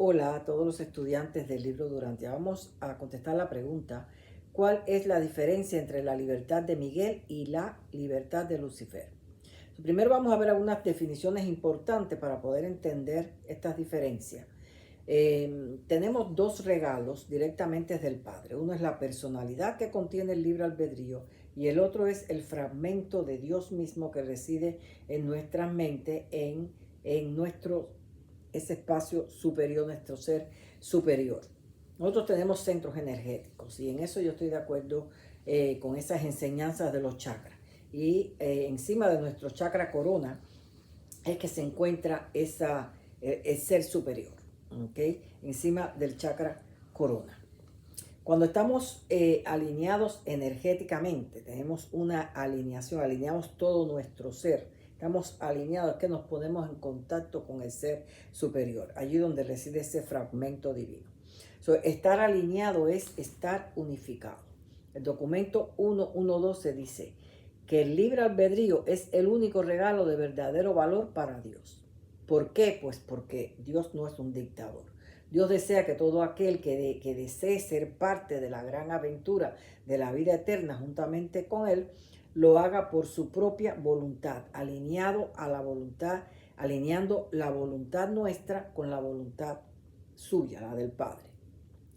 Hola a todos los estudiantes del libro Durantia. Vamos a contestar la pregunta: ¿cuál es la diferencia entre la libertad de Miguel y la libertad de Lucifer? Primero vamos a ver algunas definiciones importantes para poder entender estas diferencias. Tenemos dos regalos directamente del Padre. Uno es la personalidad que contiene el libre albedrío y el otro es el fragmento de Dios mismo que reside en nuestra mente, en nuestro ese espacio superior, nuestro ser superior. Nosotros tenemos centros energéticos y en eso yo estoy de acuerdo con esas enseñanzas de los chakras. Y encima de nuestro chakra corona es que se encuentra el ser superior, ¿okay? Encima del chakra corona. Cuando estamos alineados energéticamente, tenemos una alineación, alineamos todo nuestro ser. Estamos alineados, que nos ponemos en contacto con el ser superior, allí donde reside ese fragmento divino. Estar alineado es estar unificado. El documento 1.1.12 dice que el libre albedrío es el único regalo de verdadero valor para Dios. ¿Por qué? Pues porque Dios no es un dictador. Dios desea que todo aquel que desee ser parte de la gran aventura de la vida eterna juntamente con Él, lo haga por su propia voluntad, alineado a la voluntad, alineando la voluntad nuestra con la voluntad suya, la del Padre.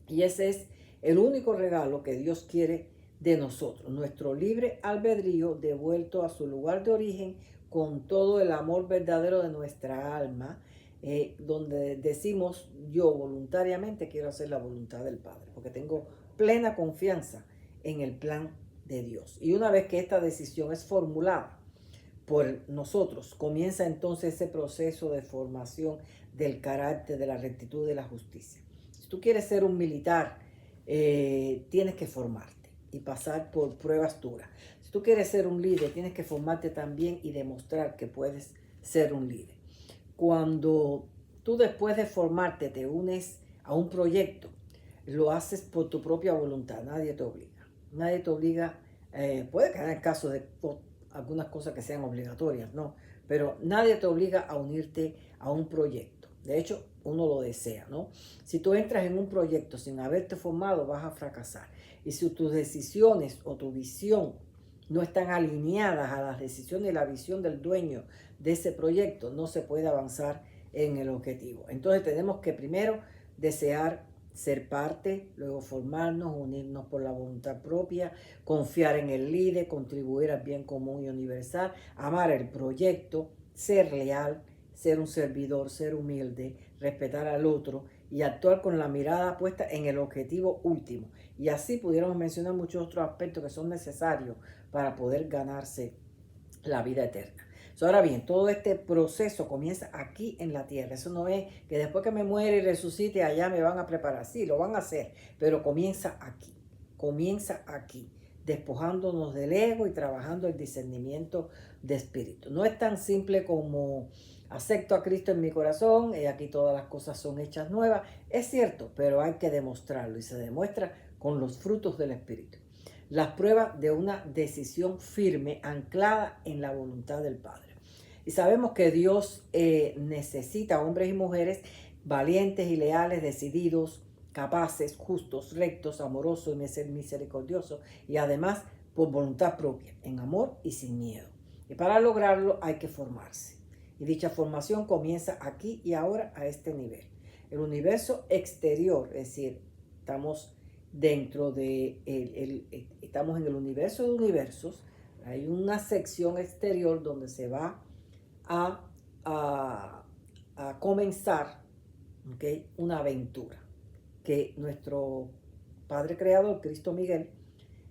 Y ese es el único regalo que Dios quiere de nosotros, nuestro libre albedrío devuelto a su lugar de origen con todo el amor verdadero de nuestra alma, donde decimos: yo voluntariamente quiero hacer la voluntad del Padre, porque tengo plena confianza en el plan de Dios. Y una vez que esta decisión es formulada por nosotros, comienza entonces ese proceso de formación del carácter, de la rectitud, de la justicia. Si tú quieres ser un militar, tienes que formarte y pasar por pruebas duras. Si tú quieres ser un líder, tienes que formarte también y demostrar que puedes ser un líder. Cuando tú, después de formarte, te unes a un proyecto, lo haces por tu propia voluntad, nadie te obliga. Nadie te obliga, puede caer el caso de algunas cosas que sean obligatorias, ¿no? Pero nadie te obliga a unirte a un proyecto. De hecho, uno lo desea, ¿no? Si tú entras en un proyecto sin haberte formado, vas a fracasar. Y si tus decisiones o tu visión no están alineadas a las decisiones y la visión del dueño de ese proyecto, no se puede avanzar en el objetivo. Entonces tenemos que primero desear ser parte, luego formarnos, unirnos por la voluntad propia, confiar en el líder, contribuir al bien común y universal, amar el proyecto, ser leal, ser un servidor, ser humilde, respetar al otro y actuar con la mirada puesta en el objetivo último. Y así pudiéramos mencionar muchos otros aspectos que son necesarios para poder ganarse la vida eterna. Ahora bien, todo este proceso comienza aquí en la tierra. Eso no es que después que me muere y resucite allá me van a preparar. Sí, lo van a hacer, pero comienza aquí. Comienza aquí, despojándonos del ego y trabajando el discernimiento de espíritu. No es tan simple como acepto a Cristo en mi corazón y aquí todas las cosas son hechas nuevas. Es cierto, pero hay que demostrarlo y se demuestra con los frutos del espíritu. Las pruebas de una decisión firme anclada en la voluntad del Padre. Y sabemos que Dios necesita hombres y mujeres valientes y leales, decididos, capaces, justos, rectos, amorosos y misericordiosos, y además por voluntad propia, en amor y sin miedo. Y para lograrlo hay que formarse. Y dicha formación comienza aquí y ahora a este nivel. El universo exterior, es decir, estamos dentro de estamos en el universo de universos. Hay una sección exterior donde se va a, a, a comenzar, ¿okay?, una aventura que nuestro Padre Creador, Cristo Miguel,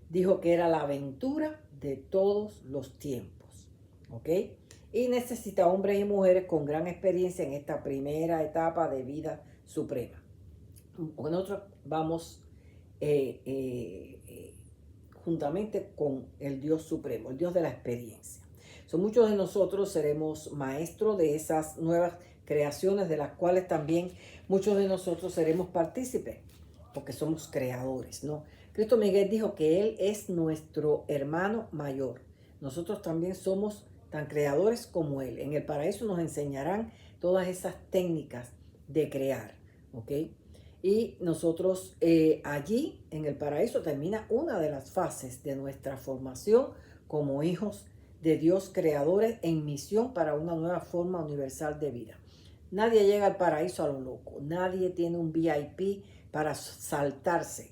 dijo que era la aventura de todos los tiempos, ¿ok? Y necesita hombres y mujeres con gran experiencia en esta primera etapa de vida suprema. Nosotros vamos juntamente con el Dios supremo, el Dios de la experiencia. Muchos de nosotros seremos maestros de esas nuevas creaciones, de las cuales también muchos de nosotros seremos partícipes, porque somos creadores, ¿no? Cristo Miguel dijo que Él es nuestro hermano mayor. Nosotros también somos tan creadores como Él. En el paraíso nos enseñarán todas esas técnicas de crear. ¿ok? Y nosotros allí en el paraíso termina una de las fases de nuestra formación como hijos de Dios creadores en misión para una nueva forma universal de vida. Nadie llega al paraíso a lo loco, nadie tiene un VIP para saltarse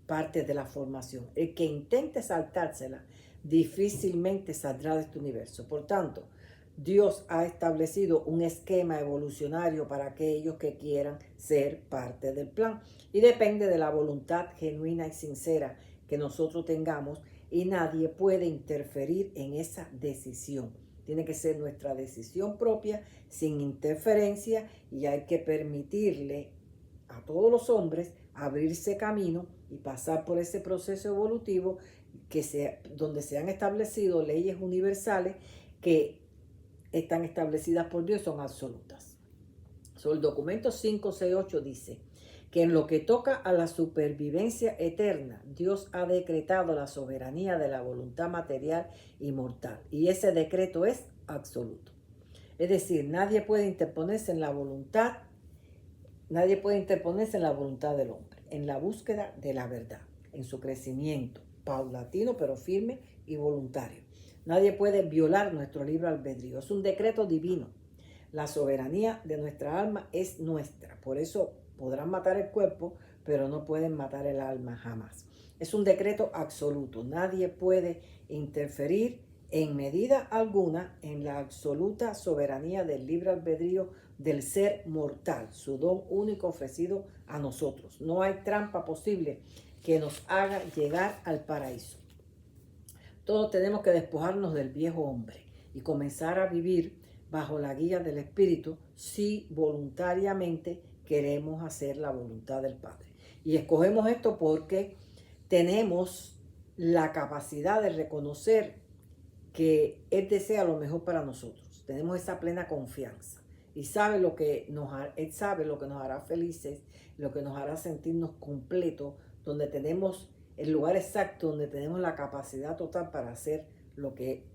parte de la formación. El que intente saltársela difícilmente saldrá de este universo. Por tanto, Dios ha establecido un esquema evolucionario para aquellos que quieran ser parte del plan. Y depende de la voluntad genuina y sincera que nosotros tengamos y nadie puede interferir en esa decisión. Tiene que ser nuestra decisión propia, sin interferencia, y hay que permitirle a todos los hombres abrirse camino y pasar por ese proceso evolutivo donde se han establecido leyes universales que están establecidas por Dios, son absolutas. El documento 568 dice que en lo que toca a la supervivencia eterna, Dios ha decretado la soberanía de la voluntad material y mortal. Y ese decreto es absoluto. Es decir, nadie puede interponerse en la voluntad del hombre, en la búsqueda de la verdad, en su crecimiento paulatino pero firme y voluntario. Nadie puede violar nuestro libre albedrío. Es un decreto divino. La soberanía de nuestra alma es nuestra. Por eso podrán matar el cuerpo, pero no pueden matar el alma jamás. Es un decreto absoluto. Nadie puede interferir en medida alguna en la absoluta soberanía del libre albedrío del ser mortal, su don único ofrecido a nosotros. No hay trampa posible que nos haga llegar al paraíso. Todos tenemos que despojarnos del viejo hombre y comenzar a vivir bajo la guía del Espíritu si voluntariamente queremos hacer la voluntad del Padre. Y escogemos esto porque tenemos la capacidad de reconocer que Él desea lo mejor para nosotros. Tenemos esa plena confianza. Y Él sabe lo que nos hará felices, lo que nos hará sentirnos completos, donde tenemos el lugar exacto, donde tenemos la capacidad total para hacer lo que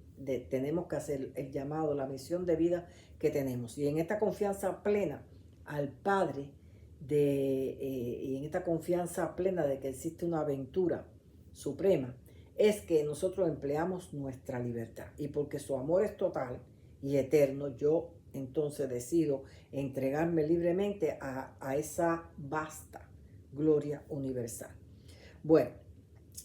tenemos que hacer, el llamado, la misión de vida que tenemos. Y en esta confianza plena al Padre, y en esta confianza plena de que existe una aventura suprema, es que nosotros empleamos nuestra libertad. Y porque su amor es total y eterno, yo entonces decido entregarme libremente a esa vasta gloria universal. Bueno,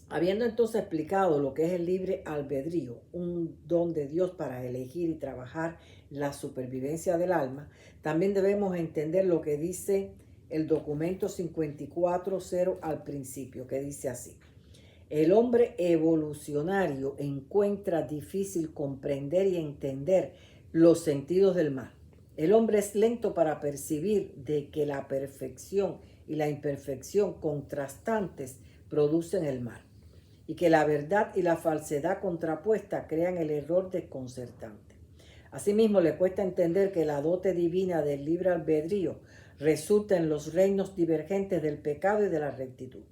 habiendo entonces explicado lo que es el libre albedrío, un don de Dios para elegir y trabajar la supervivencia del alma, también debemos entender lo que dice el documento 54.0 al principio, que dice así: el hombre evolucionario encuentra difícil comprender y entender los sentidos del mal. El hombre es lento para percibir de que la perfección y la imperfección contrastantes producen el mal, y que la verdad y la falsedad contrapuesta crean el error desconcertante. Asimismo, le cuesta entender que la dote divina del libre albedrío resulta en los reinos divergentes del pecado y de la rectitud,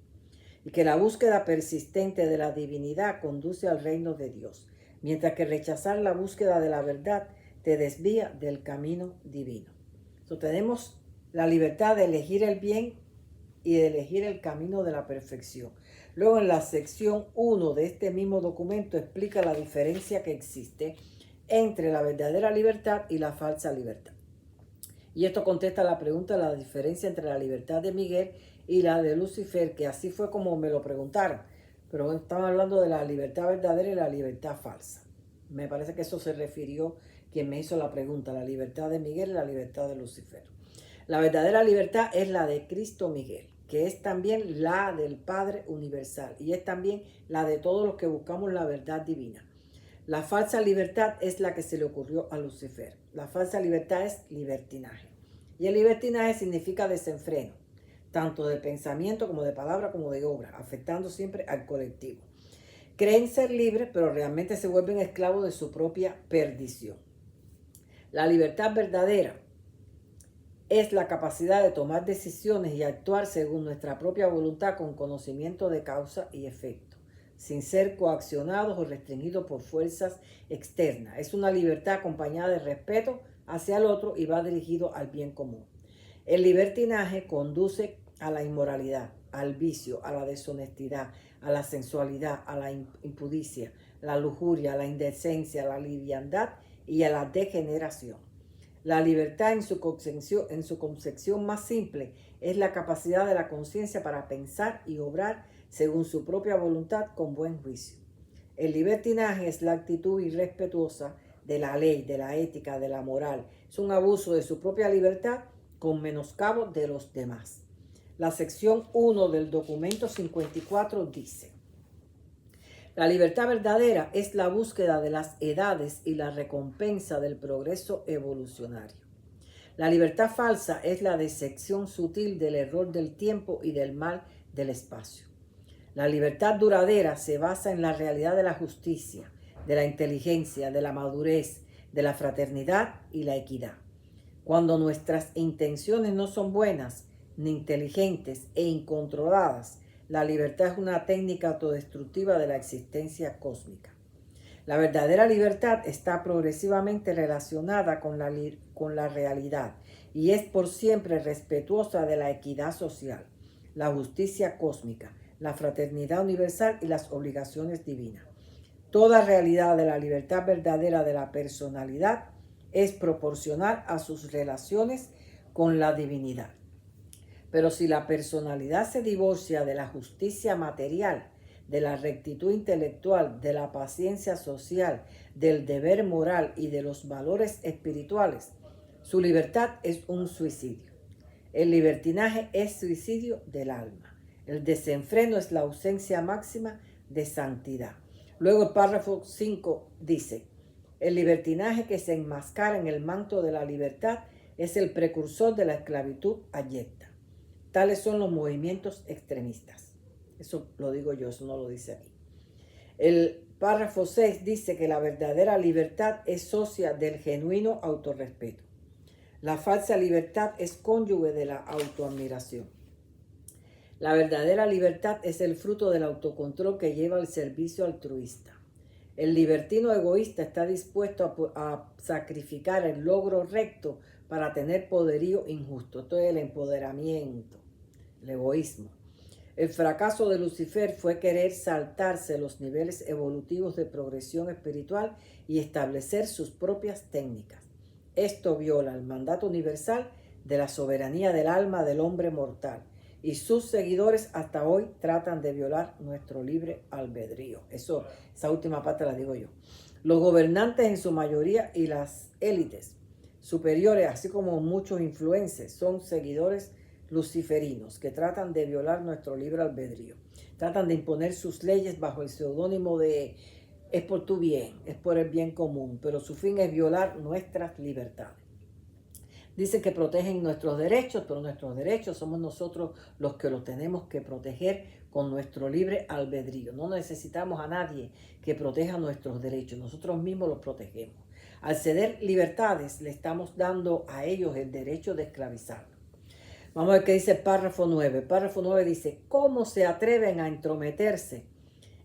y que la búsqueda persistente de la divinidad conduce al reino de Dios, mientras que rechazar la búsqueda de la verdad te desvía del camino divino. Entonces, tenemos la libertad de elegir el bien y de elegir el camino de la perfección. Luego, en la sección 1 de este mismo documento explica la diferencia que existe entre la verdadera libertad y la falsa libertad. Y esto contesta la pregunta de la diferencia entre la libertad de Miguel y la de Lucifer, que así fue como me lo preguntaron. Pero estamos hablando de la libertad verdadera y la libertad falsa. Me parece que eso se refirió quien me hizo la pregunta, la libertad de Miguel y la libertad de Lucifer. La verdadera libertad es la de Cristo Miguel, que es también la del Padre universal y es también la de todos los que buscamos la verdad divina. La falsa libertad es la que se le ocurrió a Lucifer. La falsa libertad es libertinaje. Y el libertinaje significa desenfreno, tanto de pensamiento como de palabra como de obra, afectando siempre al colectivo. Creen ser libres, pero realmente se vuelven esclavos de su propia perdición. La libertad verdadera es la capacidad de tomar decisiones y actuar según nuestra propia voluntad con conocimiento de causa y efecto, sin ser coaccionados o restringidos por fuerzas externas. Es una libertad acompañada de respeto hacia el otro y va dirigido al bien común. El libertinaje conduce a la inmoralidad, al vicio, a la deshonestidad, a la sensualidad, a la impudicia, la lujuria, a la indecencia, a la liviandad y a la degeneración. La libertad en su concepción más simple es la capacidad de la conciencia para pensar y obrar según su propia voluntad con buen juicio. El libertinaje es la actitud irrespetuosa de la ley, de la ética, de la moral. Es un abuso de su propia libertad con menoscabo de los demás. La sección 1 del documento 54 dice: la libertad verdadera es la búsqueda de las edades y la recompensa del progreso evolucionario. La libertad falsa es la decepción sutil del error del tiempo y del mal del espacio. La libertad duradera se basa en la realidad de la justicia, de la inteligencia, de la madurez, de la fraternidad y la equidad. Cuando nuestras intenciones no son buenas, ni inteligentes e incontroladas, la libertad es una técnica autodestructiva de la existencia cósmica. La verdadera libertad está progresivamente relacionada con la realidad y es por siempre respetuosa de la equidad social, la justicia cósmica, la fraternidad universal y las obligaciones divinas. Toda realidad de la libertad verdadera de la personalidad es proporcional a sus relaciones con la divinidad. Pero si la personalidad se divorcia de la justicia material, de la rectitud intelectual, de la paciencia social, del deber moral y de los valores espirituales, su libertad es un suicidio. El libertinaje es suicidio del alma. El desenfreno es la ausencia máxima de santidad. Luego el párrafo 5 dice: el libertinaje que se enmascara en el manto de la libertad es el precursor de la esclavitud abyecta. Tales son los movimientos extremistas. Eso lo digo yo, eso no lo dice aquí. El párrafo 6 dice que la verdadera libertad es socia del genuino autorrespeto. La falsa libertad es cónyuge de la autoadmiración. La verdadera libertad es el fruto del autocontrol que lleva al servicio altruista. El libertino egoísta está dispuesto a sacrificar el logro recto para tener poderío injusto. Esto es el empoderamiento, el egoísmo. El fracaso de Lucifer fue querer saltarse los niveles evolutivos de progresión espiritual y establecer sus propias técnicas. Esto viola el mandato universal de la soberanía del alma del hombre mortal, y sus seguidores hasta hoy tratan de violar nuestro libre albedrío. Esa última parte la digo yo. Los gobernantes en su mayoría y las élites superiores, así como muchos influencers, son seguidores luciferinos que tratan de violar nuestro libre albedrío. Tratan de imponer sus leyes bajo el seudónimo de es por tu bien, es por el bien común, pero su fin es violar nuestras libertades. Dicen que protegen nuestros derechos, pero nuestros derechos somos nosotros los que los tenemos que proteger con nuestro libre albedrío. No necesitamos a nadie que proteja nuestros derechos, nosotros mismos los protegemos. Al ceder libertades, le estamos dando a ellos el derecho de esclavizarnos. Vamos a ver qué dice el párrafo 9. El párrafo 9 dice: ¿cómo se atreven a entrometerse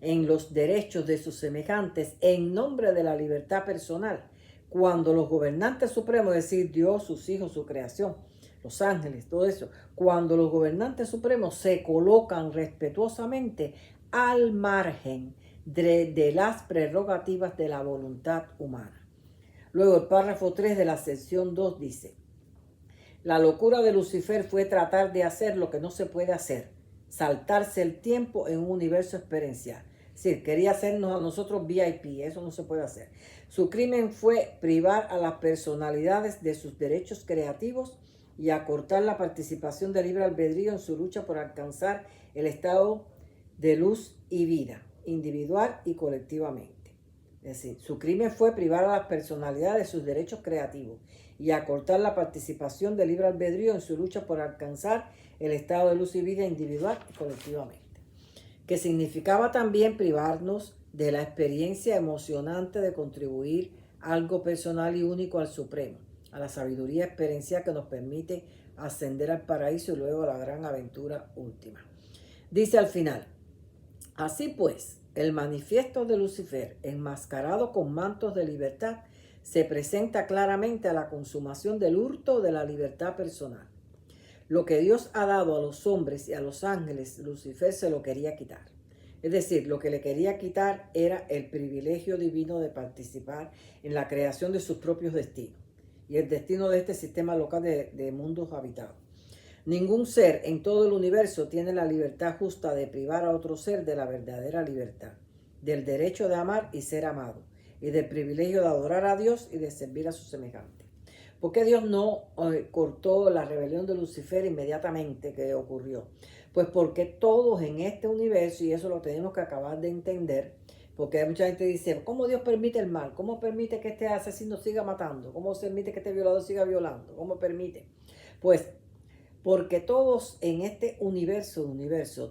en los derechos de sus semejantes en nombre de la libertad personal, cuando los gobernantes supremos, es decir, Dios, sus hijos, su creación, los ángeles, todo eso, cuando los gobernantes supremos se colocan respetuosamente al margen de las prerrogativas de la voluntad humana? Luego el párrafo 3 de la sección 2 dice: la locura de Lucifer fue tratar de hacer lo que no se puede hacer, saltarse el tiempo en un universo experiencial. Es decir, quería hacernos a nosotros VIP, eso no se puede hacer. Su crimen fue privar a las personalidades de sus derechos creativos y acortar la participación del libre albedrío en su lucha por alcanzar el estado de luz y vida, individual y colectivamente. Es decir, su crimen fue privar a las personalidades de sus derechos creativos y acortar la participación del libre albedrío en su lucha por alcanzar el estado de luz y vida individual y colectivamente. Que significaba también privarnos de la experiencia emocionante de contribuir algo personal y único al Supremo, a la sabiduría experiencial que nos permite ascender al paraíso y luego a la gran aventura última. Dice al final: así pues, el manifiesto de Lucifer, enmascarado con mantos de libertad, se presenta claramente a la consumación del hurto de la libertad personal. Lo que Dios ha dado a los hombres y a los ángeles, Lucifer se lo quería quitar. Es decir, lo que le quería quitar era el privilegio divino de participar en la creación de sus propios destinos y el destino de este sistema local de mundos habitados. Ningún ser en todo el universo tiene la libertad justa de privar a otro ser de la verdadera libertad, del derecho de amar y ser amado, y del privilegio de adorar a Dios y de servir a sus semejantes. ¿Por qué Dios no cortó la rebelión de Lucifer inmediatamente que ocurrió? Pues porque todos en este universo, y eso lo tenemos que acabar de entender, porque mucha gente dice, ¿cómo Dios permite el mal? ¿Cómo permite que este asesino siga matando? ¿Cómo permite que este violador siga violando? ¿Cómo permite? Pues porque todos en este universo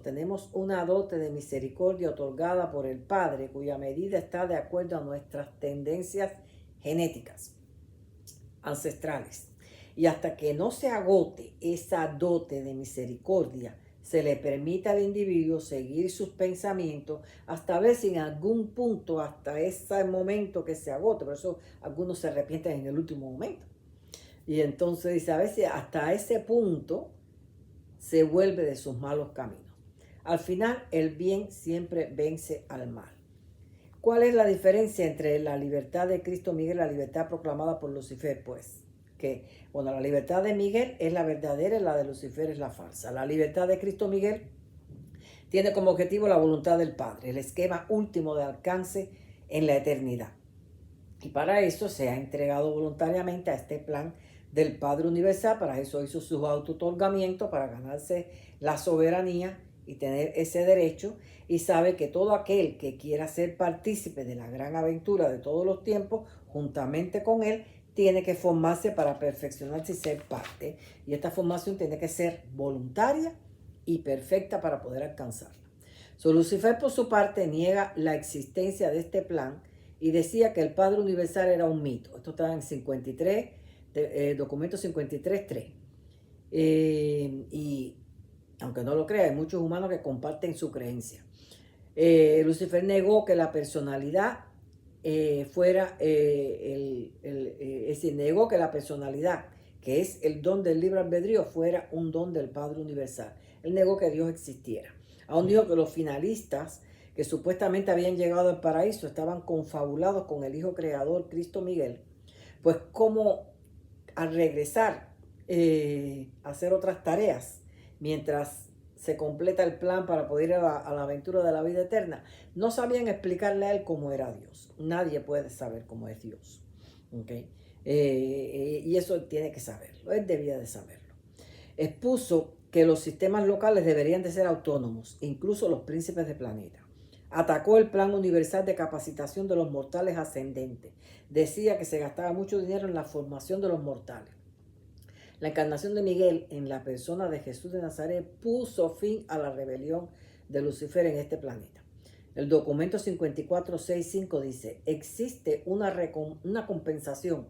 tenemos una dote de misericordia otorgada por el Padre, cuya medida está de acuerdo a nuestras tendencias genéticas, ancestrales. Y hasta que no se agote esa dote de misericordia, se le permite al individuo seguir sus pensamientos hasta ver si en algún punto, hasta ese momento que se agote, por eso algunos se arrepienten en el último momento. Y entonces dice, a veces hasta ese punto se vuelve de sus malos caminos. Al final, el bien siempre vence al mal. ¿Cuál es la diferencia entre la libertad de Cristo Miguel y la libertad proclamada por Lucifer? Pues que, bueno, la libertad de Miguel es la verdadera y la de Lucifer es la falsa. La libertad de Cristo Miguel tiene como objetivo la voluntad del Padre, el esquema último de alcance en la eternidad. Y para eso se ha entregado voluntariamente a este plan del Padre Universal. Para eso hizo su auto-otorgamiento, para ganarse la soberanía y tener ese derecho. Y sabe que todo aquel que quiera ser partícipe de la gran aventura de todos los tiempos, juntamente con él, tiene que formarse para perfeccionarse y ser parte. Y esta formación tiene que ser voluntaria y perfecta para poder alcanzarla. Lucifer, por su parte, niega la existencia de este plan y decía que el Padre Universal era un mito. Esto está en 53, documento 53.3. Y aunque no lo crea, hay muchos humanos que comparten su creencia. Lucifer negó que la personalidad fuera, es decir, negó que la personalidad, que es el don del libre albedrío, fuera un don del Padre Universal. Él negó que Dios existiera. Aún dijo que los finalistas que supuestamente habían llegado al paraíso estaban confabulados con el Hijo Creador, Cristo Miguel, pues como al regresar a hacer otras tareas, mientras se completa el plan para poder ir a la aventura de la vida eterna, no sabían explicarle a él cómo era Dios. Nadie puede saber cómo es Dios. ¿Okay? Y eso tiene que saberlo, él debía de saberlo. Expuso que los sistemas locales deberían de ser autónomos, incluso los príncipes de planeta. Atacó el plan universal de capacitación de los mortales ascendentes. Decía que se gastaba mucho dinero en la formación de los mortales. La encarnación de Miguel en la persona de Jesús de Nazaret puso fin a la rebelión de Lucifer en este planeta. El documento 54.6.5 dice, existe una compensación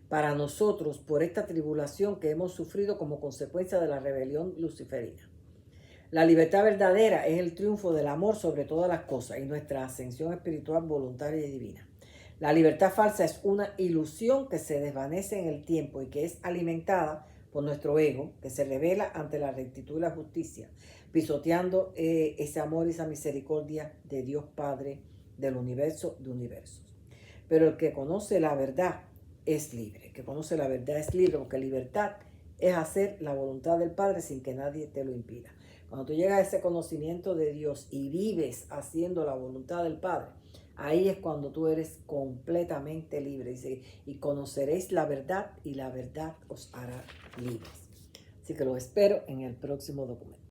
para nosotros por esta tribulación que hemos sufrido como consecuencia de la rebelión luciferina. La libertad verdadera es el triunfo del amor sobre todas las cosas y nuestra ascensión espiritual voluntaria y divina. La libertad falsa es una ilusión que se desvanece en el tiempo y que es alimentada por nuestro ego, que se revela ante la rectitud y la justicia, pisoteando ese amor y esa misericordia de Dios Padre del universo de universos. Pero el que conoce la verdad es libre. El que conoce la verdad es libre, porque libertad es hacer la voluntad del Padre sin que nadie te lo impida. Cuando tú llegas a ese conocimiento de Dios y vives haciendo la voluntad del Padre, ahí es cuando tú eres completamente libre. Y conoceréis la verdad y la verdad os hará libres. Así que los espero en el próximo documento.